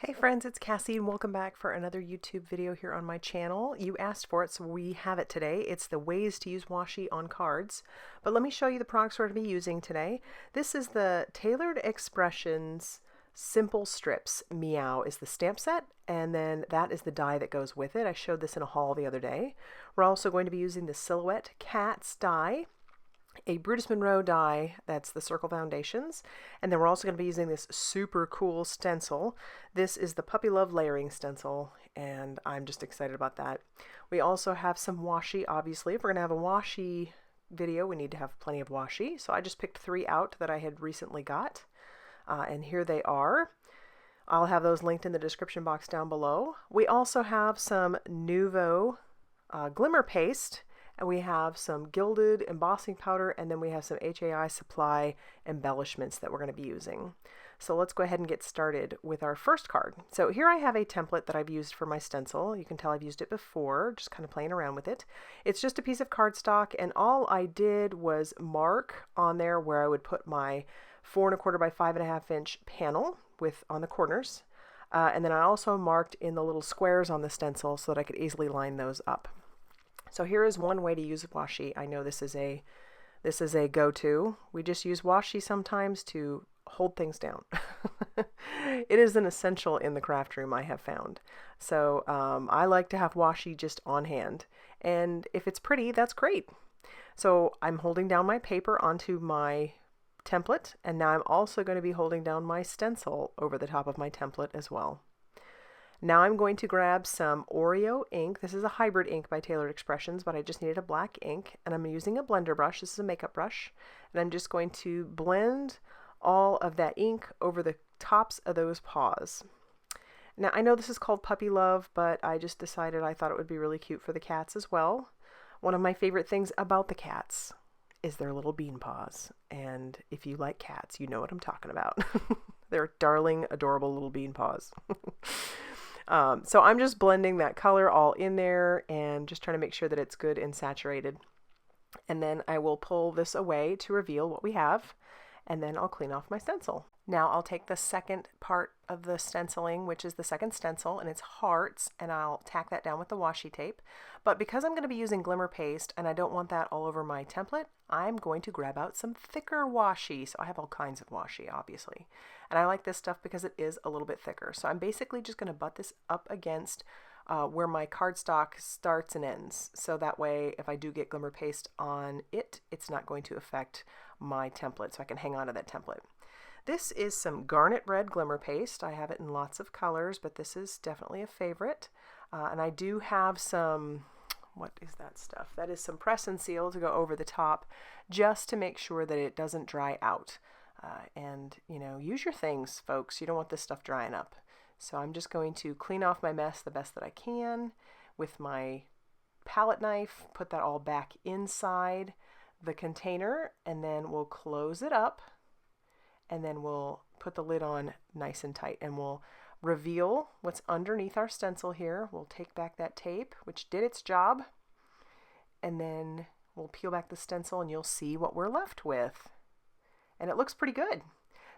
Hey friends, it's Cassie and welcome back for another YouTube video here on my channel. You asked for it, so we have it today. It's the ways to use washi on cards. But let me show you the products we're going to be using today. This is the Tailored Expressions Simple Strips. Meow is the stamp set, and then that is the die that goes with it. I showed this in a haul the other day. We're also going to be using the Silhouette Cats die, a Brutus Monroe die, that's the circle foundations, and then we're also going to be using this super cool stencil. This is the Puppy Love layering stencil, and I'm just excited about that. We also have some washi. Obviously, if we're going to have a washi video, we need to have plenty of washi, so I just picked 3 out that I had recently got, and here they are. I'll have those linked in the description box down below. We also have some Nuvo Glimmer paste, and we have some Gilded embossing powder, and then we have some HAI Supply embellishments that we're going to be using. So let's go ahead and get started with our first card. So here I have a template that I've used for my stencil. You can tell I've used it before, just kind of playing around with it. It's just a piece of cardstock, and all I did was mark on there where I would put my 4 1/4 by 5 1/2 inch panel on the corners. And then I also marked in the little squares on the stencil so that I could easily line those up. So here is one way to use washi. I know this is a go-to. We just use washi sometimes to hold things down. It is an essential in the craft room, I have found. So I like to have washi just on hand. And if it's pretty, that's great. So I'm holding down my paper onto my template, and now I'm also going to be holding down my stencil over the top of my template as well. Now I'm going to grab some Oreo ink. This is a hybrid ink by Tailored Expressions, but I just needed a black ink, and I'm using a blender brush. This is a makeup brush, and I'm just going to blend all of that ink over the tops of those paws. Now I know this is called Puppy Love, but I just decided I thought it would be really cute for the cats as well. One of my favorite things about the cats is their little bean paws, and if you like cats, you know what I'm talking about. They're darling, adorable little bean paws. So I'm just blending that color all in there and just trying to make sure that it's good and saturated. And then I will pull this away to reveal what we have, and then I'll clean off my stencil. Now I'll take the second part of the stenciling, which is the second stencil, and it's hearts, and I'll tack that down with the washi tape. But because I'm going to be using Glimmer paste and I don't want that all over my template, I'm going to grab out some thicker washi. So I have all kinds of washi, obviously. And I like this stuff because it is a little bit thicker. So I'm basically just going to butt this up against where my cardstock starts and ends. So that way, if I do get Glimmer paste on it, it's not going to affect my template, so I can hang on to that template. This is some Garnet red Glimmer paste. I have it in lots of colors, but this is definitely a favorite. And I do have some, what is that stuff? That is some press and seal to go over the top, just to make sure that it doesn't dry out. And, you know, use your things, folks. You don't want this stuff drying up. So I'm just going to clean off my mess the best that I can with my palette knife, put that all back inside the container, and then we'll close it up, and then we'll put the lid on nice and tight, and we'll reveal what's underneath our stencil here. We'll take back that tape, which did its job, and then we'll peel back the stencil, and you'll see what we're left with. And it looks pretty good.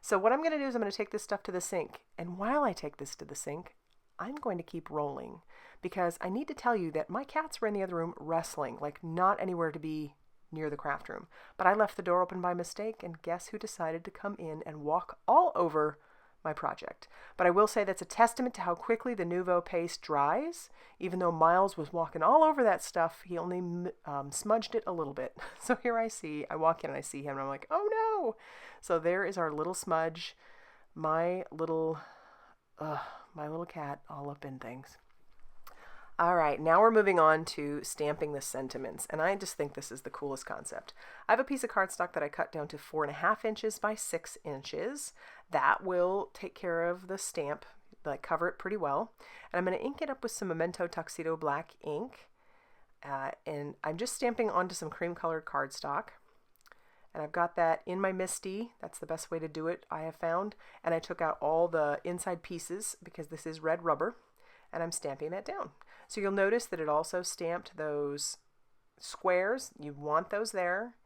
So what I'm going to do is I'm going to take this stuff to the sink, and while I take this to the sink, I'm going to keep rolling, because I need to tell you that my cats were in the other room wrestling, like not anywhere to be near the craft room. But I left the door open by mistake, and guess who decided to come in and walk all over my project. But I will say that's a testament to how quickly the Nuvo paste dries. Even though Myles was walking all over that stuff, he only smudged it a little bit. So here I walk in and I see him, and I'm like, oh no! So there is our little smudge, my little cat all up in things. All right, now we're moving on to stamping the sentiments, and I just think this is the coolest concept. I have a piece of cardstock that I cut down to 4 1/2 inches by 6 inches. That will take care of the stamp, like cover it pretty well. And I'm going to ink it up with some Memento Tuxedo black ink, and I'm just stamping onto some cream colored cardstock. And I've got that in my MISTI. That's the best way to do it, I have found. And I took out all the inside pieces because this is red rubber, and I'm stamping that down. So you'll notice that it also stamped those squares. You want those there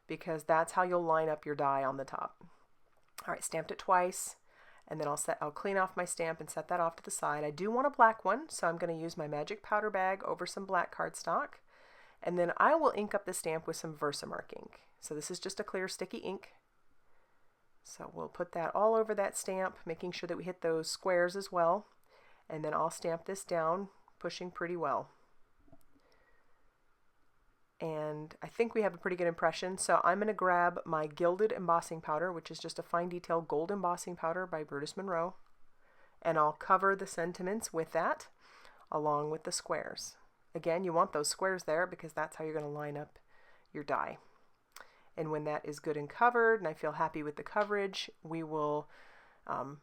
because that's how you'll line up your die on the top. All right, stamped it twice, And then I'll clean off my stamp and set that off to the side. I do want a black one, so I'm going to use my magic powder bag over some black cardstock. And then I will ink up the stamp with some VersaMark ink. So this is just a clear sticky ink. So we'll put that all over that stamp, making sure that we hit those squares as well. And then I'll stamp this down, pushing pretty well. And I think we have a pretty good impression. So I'm going to grab my Gilded embossing powder, which is just a fine detail gold embossing powder by Brutus Monroe. And I'll cover the sentiments with that, along with the squares. Again, you want those squares there because that's how you're going to line up your die. And when that is good and covered, and I feel happy with the coverage, we will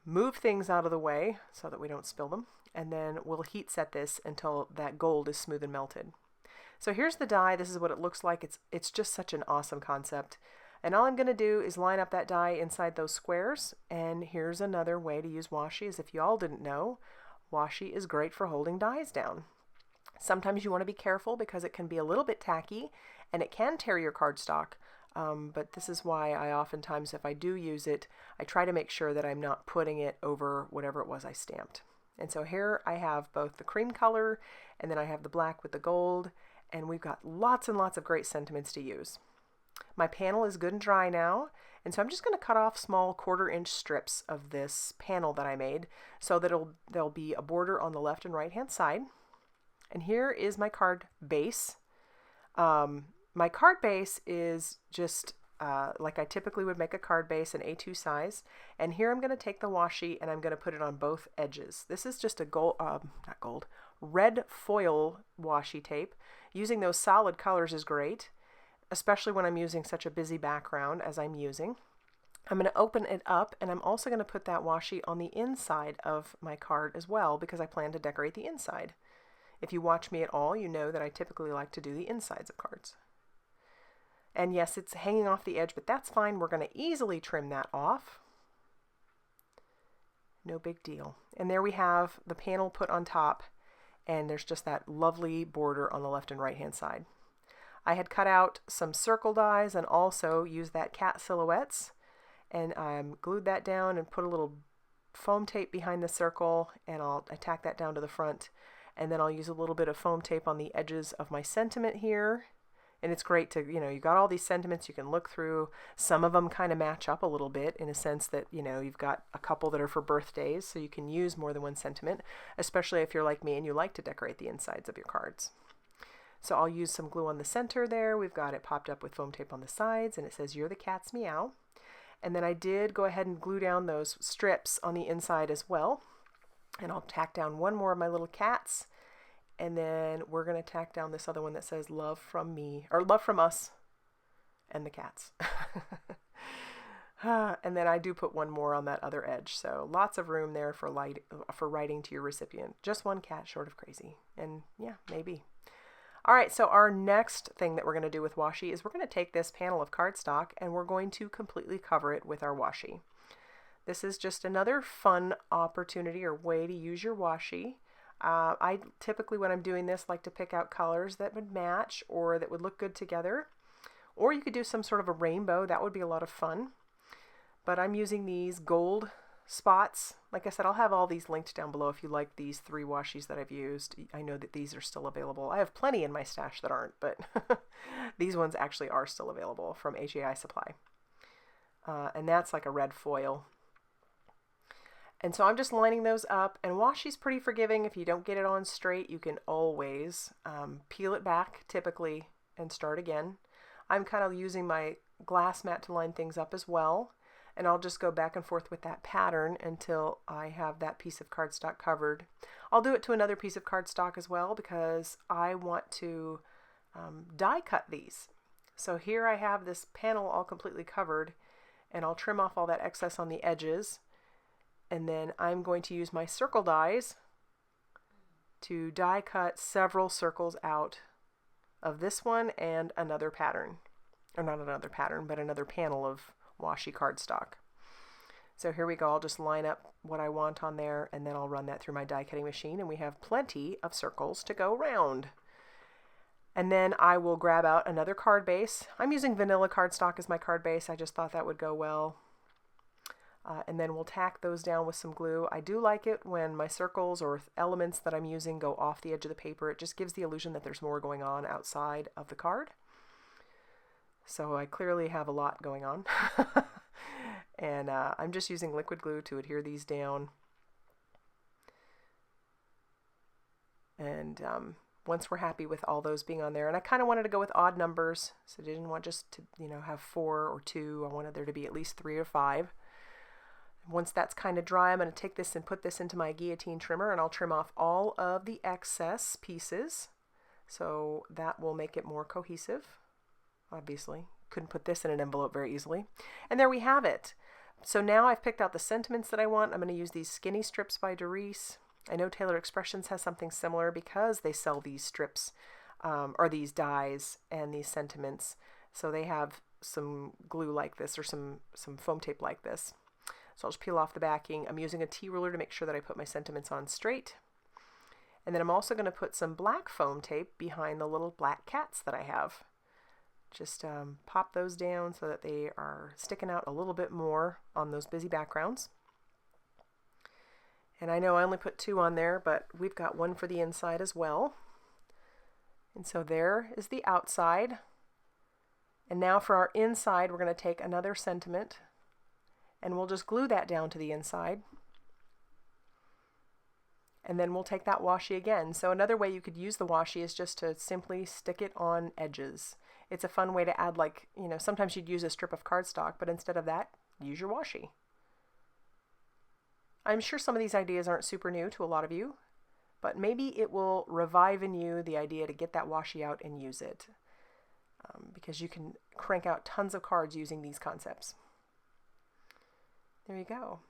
move things out of the way so that we don't spill them. And then we'll heat set this until that gold is smooth and melted. So here's the die. This is what it looks like. It's just such an awesome concept. And all I'm going to do is line up that die inside those squares. And here's another way to use washi, as if you all didn't know, washi is great for holding dies down. Sometimes you want to be careful because it can be a little bit tacky and it can tear your cardstock. But this is why I oftentimes, if I do use it, I try to make sure that I'm not putting it over whatever it was I stamped. And so here I have both the cream color and then I have the black with the gold. And we've got lots and lots of great sentiments to use. My panel is good and dry now, and so I'm just going to cut off small 1/4-inch strips of this panel that I made so that there'll be a border on the left and right hand side. And here is my card base. My card base is just like I typically would make a card base, an A2 size. And here I'm going to take the washi and I'm going to put it on both edges. This is just a red foil washi tape. Using those solid colors is great, especially when I'm using such a busy background as I'm using. I'm going to open it up, and I'm also going to put that washi on the inside of my card as well because I plan to decorate the inside. If you watch me at all, you know that I typically like to do the insides of cards. And yes, it's hanging off the edge, but that's fine. We're going to easily trim that off. No big deal. And there we have the panel put on top, and there's just that lovely border on the left and right hand side. I had cut out some circle dies and also used that cat silhouettes, and glued that down and put a little foam tape behind the circle, and I'll tack that down to the front. And then I'll use a little bit of foam tape on the edges of my sentiment here. And it's great to, you got all these sentiments you can look through. Some of them kind of match up a little bit in a sense that, you've got a couple that are for birthdays, so you can use more than one sentiment, especially if you're like me and you like to decorate the insides of your cards. So I'll use some glue on the center there. We've got it popped up with foam tape on the sides, and it says, "You're the cat's Meow." And then I did go ahead and glue down those strips on the inside as well. And I'll tack down one more of my little cats. And then we're going to tack down this other one that says "Love from me," or "Love from us," and the cats. And then I do put one more on that other edge. So lots of room there for writing to your recipient. Just one cat short of crazy. And yeah, maybe. All right, so our next thing that we're going to do with washi is we're going to take this panel of cardstock and we're going to completely cover it with our washi. This is just another fun opportunity or way to use your washi. I typically, when I'm doing this, like to pick out colors that would match or that would look good together. Or you could do some sort of a rainbow. That would be a lot of fun. But I'm using these gold spots. Like I said, I'll have all these linked down below if you like these 3 washis that I've used. I know that these are still available. I have plenty in my stash that aren't, but these ones actually are still available from AJI Supply. And that's like a red foil. And so I'm just lining those up, and washi's pretty forgiving. If you don't get it on straight, you can always peel it back typically and start again. I'm kind of using my glass mat to line things up as well, and I'll just go back and forth with that pattern until I have that piece of cardstock covered. I'll do it to another piece of cardstock as well because I want to die cut these. So here I have this panel all completely covered, and I'll trim off all that excess on the edges. And then I'm going to use my circle dies to die cut several circles out of this one and another pattern. Or not another pattern, but another panel of washi cardstock. So here we go. I'll just line up what I want on there, and then I'll run that through my die cutting machine, and we have plenty of circles to go round. And then I will grab out another card base. I'm using vanilla cardstock as my card base. I just thought that would go well. And then we'll tack those down with some glue. I do like it when my circles or elements that I'm using go off the edge of the paper. It just gives the illusion that there's more going on outside of the card. So I clearly have a lot going on. And I'm just using liquid glue to adhere these down. And once we're happy with all those being on there, and I kind of wanted to go with odd numbers, so I didn't want just to, you know, have 4 or 2. I wanted there to be at least 3 or 5. Once that's kind of dry, I'm going to take this and put this into my guillotine trimmer, and I'll trim off all of the excess pieces, so that will make it more cohesive. Obviously, couldn't put this in an envelope very easily. And there we have it. So now I've picked out the sentiments that I want. I'm going to use these skinny strips by Doris. I know Taylor Expressions has something similar because they sell these strips, or these dies and these sentiments. So they have some glue like this, or some foam tape like this. So I'll just peel off the backing. I'm using a T-ruler to make sure that I put my sentiments on straight. And then I'm also going to put some black foam tape behind the little black cats that I have. Just pop those down so that they are sticking out a little bit more on those busy backgrounds. And I know I only put 2 on there, but we've got 1 for the inside as well. And so there is the outside. And now for our inside, we're going to take another sentiment, and we'll just glue that down to the inside. And then we'll take that washi again. So another way you could use the washi is just to simply stick it on edges. It's a fun way to add, like, you know, sometimes you'd use a strip of cardstock, but instead of that, use your washi. I'm sure some of these ideas aren't super new to a lot of you, but maybe it will revive in you the idea to get that washi out and use it, because you can crank out tons of cards using these concepts. There you go.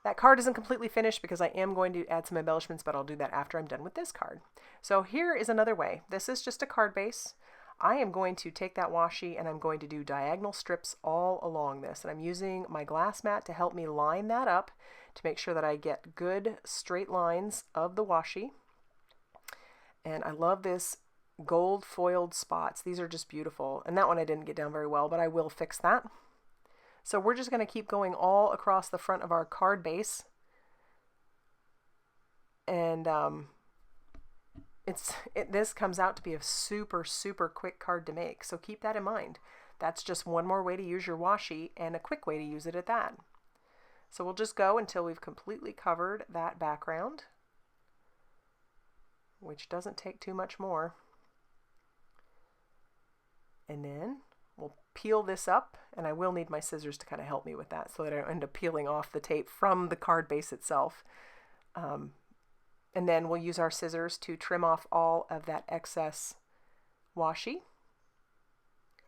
That card isn't completely finished because I am going to add some embellishments, but I'll do that after I'm done with this card. So here is another way. This is just a card base. I am going to take that washi and I'm going to do diagonal strips all along this. And I'm using my glass mat to help me line that up to make sure that I get good straight lines of the washi. And I love this gold foiled spots. These are just beautiful. And that one I didn't get down very well, but I will fix that. So we're just going to keep going all across the front of our card base. And this comes out to be a super, super quick card to make. So keep that in mind. That's just one more way to use your washi, and a quick way to use it at that. So we'll just go until we've completely covered that background, which doesn't take too much more. And then we'll peel this up, and I will need my scissors to kind of help me with that so that I don't end up peeling off the tape from the card base itself. And then we'll use our scissors to trim off all of that excess washi.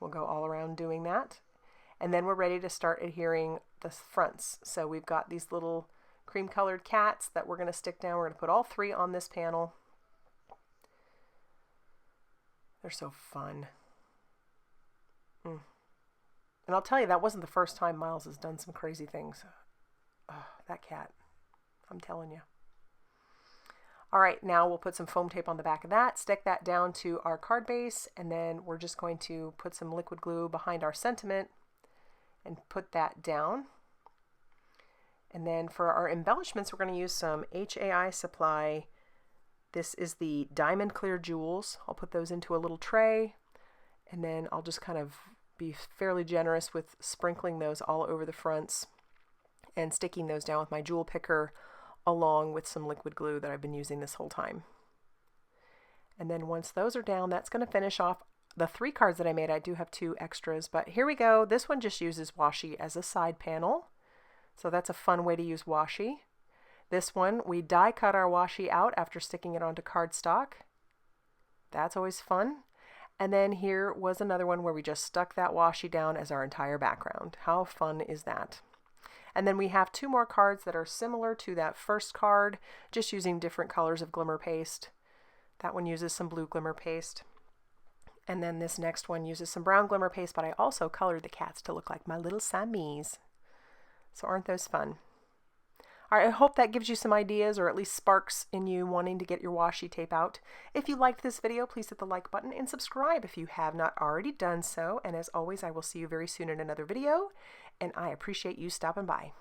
We'll go all around doing that. And then we're ready to start adhering the fronts. So we've got these little cream colored cats that we're going to stick down. We're going to put all 3 on this panel. They're so fun. And I'll tell you, that wasn't the first time Myles has done some crazy things. Oh, that cat. I'm telling you. All right, now we'll put some foam tape on the back of that, stick that down to our card base, and then we're just going to put some liquid glue behind our sentiment and put that down. And then for our embellishments, we're going to use some HAI Supply. This is the Diamond Clear Jewels. I'll put those into a little tray, and then I'll just kind of be fairly generous with sprinkling those all over the fronts and sticking those down with my jewel picker along with some liquid glue that I've been using this whole time. And then once those are down, that's going to finish off the 3 cards that I made. I do have 2 extras, but here we go. This one just uses washi as a side panel. So that's a fun way to use washi. This one, we die cut our washi out after sticking it onto cardstock. That's always fun. And then here was another one where we just stuck that washi down as our entire background. How fun is that? And then we have 2 more cards that are similar to that first card, just using different colors of glimmer paste. That one uses some blue glimmer paste. And then this next one uses some brown glimmer paste, but I also colored the cats to look like my little Siamese. So aren't those fun? All right, I hope that gives you some ideas, or at least sparks in you wanting to get your washi tape out. If you liked this video, please hit the like button and subscribe if you have not already done so. And as always, I will see you very soon in another video, and I appreciate you stopping by.